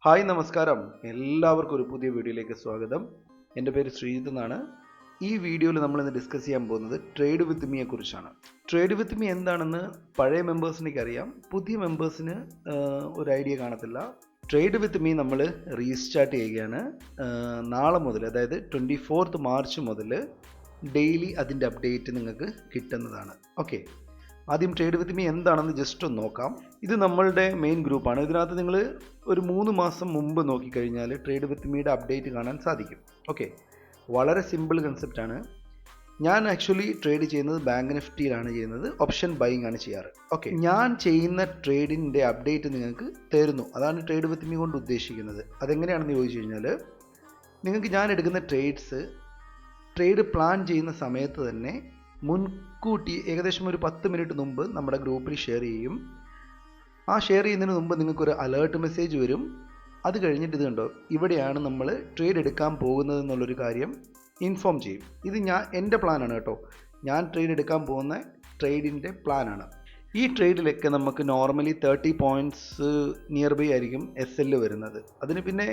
Hi നമസ്കാരം, എല്ലാവർക്കും ഒരു പുതിയ വീഡിയോയിലേക്ക് സ്വാഗതം. എൻ്റെ പേര് ശ്രീജിത്ത് എന്നാണ്. ഈ വീഡിയോയിൽ നമ്മളിന്ന് ഡിസ്കസ് ചെയ്യാൻ പോകുന്നത് ട്രേഡ് വിത്ത് മീയെ കുറിച്ചാണ്. ട്രേഡ് വിത്ത് മീ എന്താണെന്ന് പഴയ മെമ്പേഴ്സിനൊക്കെ അറിയാം, പുതിയ മെമ്പേഴ്സിന് ഒരു ഐഡിയ കാണത്തില്ല. ട്രേഡ് വിത്ത് മീ നമ്മൾ റീസ്റ്റാർട്ട് ചെയ്യുകയാണ്. നാളെ മുതൽ, അതായത് 24 മാർച്ച് മുതൽ ഡെയിലി അതിൻ്റെ അപ്ഡേറ്റ് നിങ്ങൾക്ക് കിട്ടുന്നതാണ്. ഓക്കെ, ആദ്യം ട്രേഡ് വിത്ത് മീ എന്താണെന്ന് ജസ്റ്റ് ഒന്ന് നോക്കാം. ഇത് നമ്മളുടെ മെയിൻ ഗ്രൂപ്പാണ്. ഇതിനകത്ത് നിങ്ങൾ ഒരു 3 മാസം മുമ്പ് നോക്കിക്കഴിഞ്ഞാൽ ട്രേഡ് വിത്ത് മീയുടെ അപ്ഡേറ്റ് കാണാൻ സാധിക്കും. ഓക്കെ, വളരെ സിമ്പിൾ കൺസെപ്റ്റാണ്. ഞാൻ ആക്ച്വലി ട്രേഡ് ചെയ്യുന്നത് ബാങ്ക് നിഫ്റ്റിയിലാണ് ചെയ്യുന്നത്, ഓപ്ഷൻ ബൈയിങ് ആണ് ചെയ്യാറ്. ഓക്കെ, ഞാൻ ചെയ്യുന്ന ട്രേഡിൻ്റെ അപ്ഡേറ്റ് നിങ്ങൾക്ക് തരുന്നു, അതാണ് ട്രേഡ് വിത്ത് മീ കൊണ്ട് ഉദ്ദേശിക്കുന്നത്. അതെങ്ങനെയാണെന്ന് ചോദിച്ചു കഴിഞ്ഞാൽ, നിങ്ങൾക്ക് ഞാൻ എടുക്കുന്ന ട്രേഡ് പ്ലാൻ ചെയ്യുന്ന സമയത്ത് തന്നെ മുൻകൂട്ടി ഏകദേശം ഒരു 10 മിനിറ്റ് മുമ്പ് നമ്മുടെ ഗ്രൂപ്പിൽ ഷെയർ ചെയ്യും. ആ ഷെയർ ചെയ്യുന്നതിന് മുമ്പ് നിങ്ങൾക്കൊരു അലേർട്ട് മെസ്സേജ് വരും. അത് കഴിഞ്ഞിട്ട് ഇത് കണ്ടോ, ഇവിടെയാണ് നമ്മൾ ട്രേഡ് എടുക്കാൻ പോകുന്നത് എന്നുള്ളൊരു കാര്യം ഇൻഫോം ചെയ്യും. ഇത് എൻ്റെ പ്ലാനാണ് കേട്ടോ, ഞാൻ ട്രേഡ് എടുക്കാൻ പോകുന്ന ട്രേഡിൻ്റെ പ്ലാനാണ്. ഈ ട്രേഡിലൊക്കെ നമുക്ക് നോർമലി 30 പോയിൻറ്റ്സ് നിയർ ബൈ ആയിരിക്കും SL വരുന്നത്. അതിന് പിന്നെ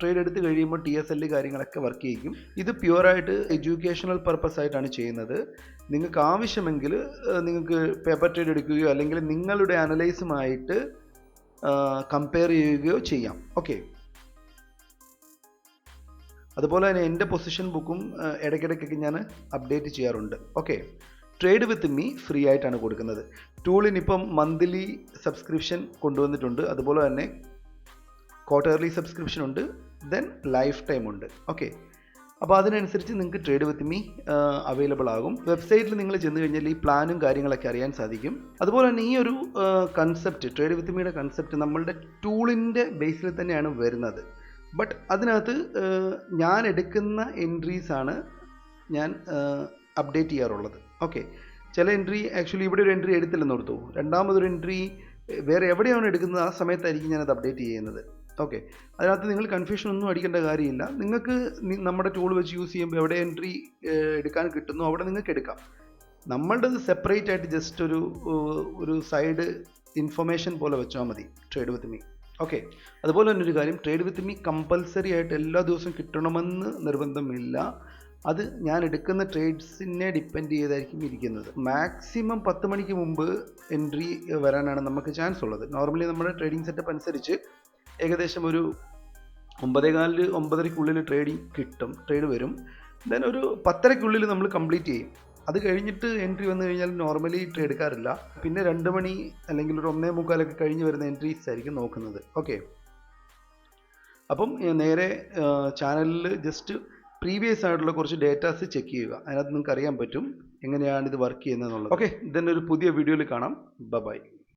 ട്രേഡ് എടുത്ത് കഴിയുമ്പോൾ TSL കാര്യങ്ങളൊക്കെ വർക്ക് ചെയ്യും. ഇത് പ്യുവറായിട്ട് എഡ്യൂക്കേഷണൽ പർപ്പസ് ആയിട്ടാണ് ചെയ്യുന്നത്. നിങ്ങൾക്ക് ആവശ്യമെങ്കിൽ നിങ്ങൾക്ക് പേപ്പർ ട്രേഡ് എടുക്കുകയോ അല്ലെങ്കിൽ നിങ്ങളുടെ അനലൈസുമായിട്ട് കമ്പയർ ചെയ്യുകയോ ചെയ്യാം. ഓക്കെ, അതുപോലെ തന്നെ എൻ്റെ പൊസിഷൻ ബുക്കും ഇടയ്ക്കിടയ്ക്കൊക്കെ ഞാൻ അപ്ഡേറ്റ് ചെയ്യാറുണ്ട്. Okay, trade with me free ആയിട്ടാണ് കൊടുക്കുന്നത്. ടൂളിനിപ്പം മന്ത്ലി സബ്സ്ക്രിപ്ഷൻ കൊണ്ടുവന്നിട്ടുണ്ട്, അതുപോലെ തന്നെ ക്വാർട്ടർലി സബ്സ്ക്രിപ്ഷൻ ഉണ്ട്, ദെൻ ലൈഫ് ടൈം ഉണ്ട്. ഓക്കെ, അപ്പോൾ അതിനനുസരിച്ച് നിങ്ങൾക്ക് ട്രേഡ് വിത്ത് മീ അവൈലബിൾ ആകും. വെബ്സൈറ്റിൽ നിങ്ങൾ ചെന്ന് കഴിഞ്ഞാൽ ഈ പ്ലാനും കാര്യങ്ങളൊക്കെ അറിയാൻ സാധിക്കും. അതുപോലെ തന്നെ ഈ ഒരു കൺസെപ്റ്റ്, ട്രേഡ് വിത്ത് മീയുടെ കൺസെപ്റ്റ് നമ്മളുടെ ടൂളിൻ്റെ ബേസിൽ തന്നെയാണ് വരുന്നത്. ബട്ട് അതിനകത്ത് ഞാൻ എടുക്കുന്ന എൻട്രീസാണ് ഞാൻ അപ്ഡേറ്റ് ചെയ്യാറുള്ളത്. ഓക്കെ, ചില എൻട്രി ആക്ച്വലി ഇവിടെ ഒരു എൻട്രി എടുത്തില്ലെന്ന് ഓർത്തു, രണ്ടാമതൊരു എൻട്രി വേറെ എവിടെയാണ് എടുക്കുന്നത് ആ സമയത്തായിരിക്കും ഞാനത് അപ്ഡേറ്റ് ചെയ്യുന്നത്. ഓക്കെ, അതിനകത്ത് നിങ്ങൾ കൺഫ്യൂഷൻ ഒന്നും അടിക്കേണ്ട കാര്യമില്ല. നിങ്ങൾക്ക് നമ്മുടെ ടൂൾ വെച്ച് യൂസ് ചെയ്യുമ്പോൾ എവിടെ എൻട്രി എടുക്കാൻ കിട്ടുന്നു അവിടെ നിങ്ങൾക്ക് എടുക്കാം. നമ്മളുടേത് സെപ്പറേറ്റ് ആയിട്ട് ജസ്റ്റ് ഒരു സൈഡ് ഇൻഫർമേഷൻ പോലെ വെച്ചാൽ മതി ട്രേഡ് വിത്ത് മീ. ഓക്കെ, അതുപോലെ തന്നെ ഒരു കാര്യം, ട്രേഡ് വിത്ത് മീ കമ്പൽസറി ആയിട്ട് എല്ലാ ദിവസവും കിട്ടണമെന്ന് നിർബന്ധമില്ല. അത് ഞാൻ എടുക്കുന്ന ട്രേഡ്സിനെ ഡിപ്പെൻഡ് ചെയ്തായിരിക്കും ഇരിക്കുന്നത്. മാക്സിമം 10 മണിക്ക് മുമ്പ് എൻട്രി വരാനാണ് നമുക്ക് ചാൻസ് ഉള്ളത്. നോർമലി നമ്മുടെ ട്രേഡിംഗ് സെറ്റപ്പ് അനുസരിച്ച് ഏകദേശം ഒരു 9:15 9:30 ട്രേഡ് വരും. ദെൻ ഒരു 10:30 നമ്മൾ കംപ്ലീറ്റ് ചെയ്യും. അത് കഴിഞ്ഞിട്ട് എൻട്രി വന്നു കഴിഞ്ഞാൽ നോർമലി ട്രേഡ് എടുക്കാറില്ല. പിന്നെ 2 മണി അല്ലെങ്കിൽ ഒരു 1:45 കഴിഞ്ഞ് വരുന്ന എൻട്രീസ് ആയിരിക്കും നോക്കുന്നത്. ഓക്കെ, അപ്പം നേരെ ചാനലിൽ ജസ്റ്റ് പ്രീവിയസ് ആയിട്ടുള്ള കുറച്ച് ഡേറ്റാസ് ചെക്ക് ചെയ്യുക. അതിനകത്ത് നിങ്ങൾക്ക് അറിയാൻ പറ്റും എങ്ങനെയാണ് ഇത് വർക്ക് ചെയ്യുന്നത് എന്നുള്ളത്. ഓക്കെ, ഇതന്നെ ഒരു പുതിയ വീഡിയോയിൽ കാണാം. ബൈ.